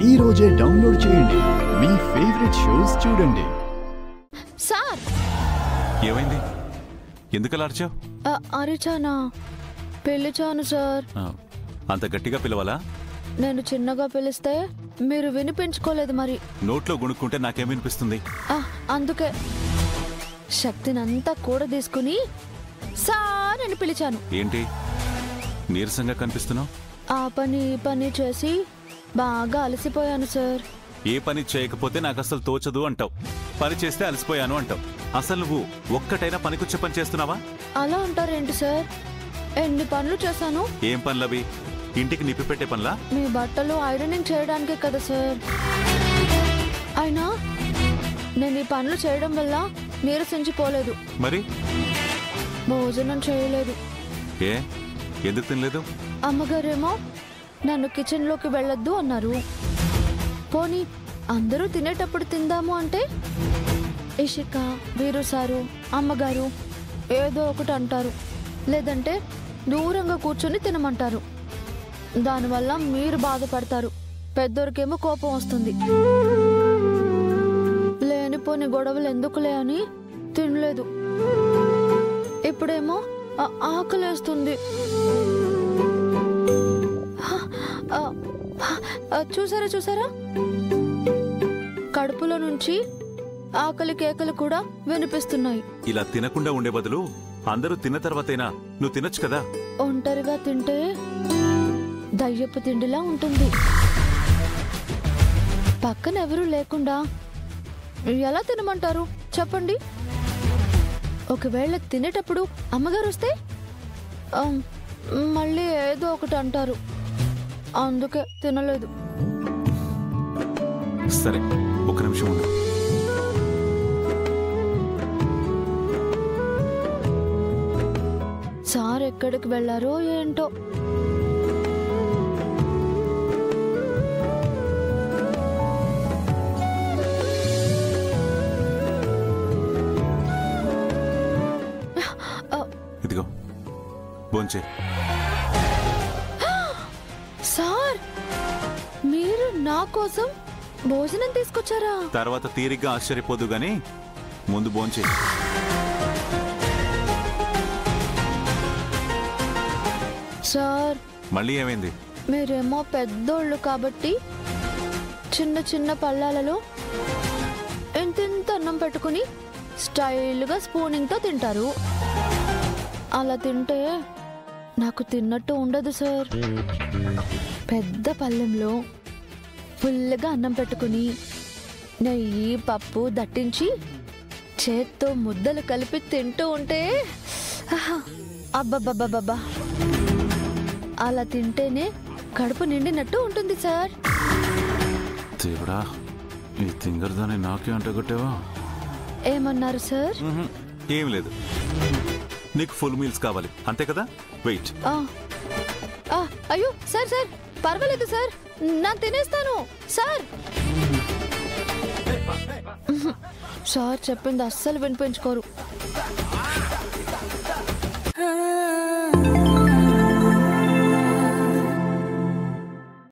ఈ రోజే డౌన్లోడ్ చేయండి. మీ ఫేవరెట్ షోస్ చూడండి. సార్ ఏమైంది? ఎందుకలా అరిచావు? అరిచానా? పిలిచాను సార్. అంత గట్టిగా పిలవాలా? నేను చిన్నగా పిలిస్తే మీరు వినిపించుకోలేదు. మరి నోట్లో గుణుక్కుంటే నాకేం వినిపిస్తుంది? అందుకే శక్తినంతా కూడా తీసుకుని సార్ అని పిలిచాను. ఏంటి నీరసంగా కనిపిస్తున్నావు? ఆ పని ఈ పని చేసి బాగా అలసిపోయాను సార్. ఏ పని చేయకపోతే నాకు అసలు తోచదు అంటావు, పని చేస్తే అలసిపోయాను అంటావు. అసలు నువ్వు ఒక్కటైనా పనికొచ్చే పని చేస్తున్నావా? అలా అంటారేంటి సార్? ఎన్ని పనులు చేశాను. ఏం పనులవి? ఇంటికి నిప్పి పెట్టే పనులా? మీ బట్టలు ఐరనింగ్ చేయడానికే కదా సార్. అయినా నేను ఈ పనులు చేయడం వల్ల నీరసించిపోలేదు. మరి భోజనం చేయలేదు. ఏ ఎందుకు తినలేదు? అమ్మగారేమో నన్ను కిచెన్లోకి వెళ్ళొద్దు అన్నారు. పోనీ అందరూ తినేటప్పుడు తిందాము అంటే ఇషిక, వీరు సారు, అమ్మగారు ఏదో ఒకటి అంటారు. లేదంటే దూరంగా కూర్చొని తినమంటారు. దానివల్ల మీరు బాధపడతారు. పెద్దోరికేమో కోపం వస్తుంది. లేనిపోని గొడవలు ఎందుకులే అని తినలేదు. ఇప్పుడేమో ఆకలేస్తుంది. చూసారా కడుపులో నుంచి ఆకలి కేకలు కూడా వినిపిస్తున్నాయి. ఇలా తినకుండా ఉండే బదులు అందరూ తిన్న తర్వాతైనా నువ్వు తినొచ్చు కదా. ఒంటరిగా తింటే దయ్యపు తిండిలా ఉంటుంది. పక్కన ఎవరూ లేకుండా ఎలా తినమంటారు చెప్పండి? ఒకవేళ తినేటప్పుడు అమ్మగారు వస్తే మళ్ళీ ఏదో ఒకటి అంటారు. అందుకే తినలేదు. సరే ఒక నిమిషం ఉండు. సార్ ఎక్కడికి వెళ్ళారో ఏంటో. ఇదిగో భోంచే. సార్ మీరు నా కోసం భోజనం తీసుకొచ్చారా? తర్వాత తీరిగ్గా ఆశ్చర్యపోదు గాని ముందు భోంచే. సార్ మళ్ళీ ఏమైంది? మీరేమో పెద్దోళ్ళు కాబట్టి చిన్న చిన్న పళ్ళాలలో ఇంత అన్నం పెట్టుకుని స్టైల్గా స్పూనింగ్తో తింటారు. అలా తింటే నాకు తిన్నట్టు ఉండదు సార్. పెద్ద పళ్ళెంలో ఫుల్గా అన్నం పెట్టుకుని నెయ్యి పప్పు దట్టించి చేత్తో ముద్దలు కలిపి తింటూ ఉంటే అబ్బబ్బబ్బబ్బా, అలా తింటేనే కడుపు నిండినట్టు ఉంటుంది సార్. దేవుడా, ఈ తింగరదాన్ని నాకే అంటగొట్టావా? ఏమన్నారు సార్? ఏం లేదు. నీకు ఫుల్ మీల్స్ కావాలి అంతే కదా? వెయిట్. అయ్యో సార్ సార్ పర్వాలేదు సార్, నేను తినేస్తాను సార్. సార్ చెప్పింది అస్సలు వినిపించుకోరు.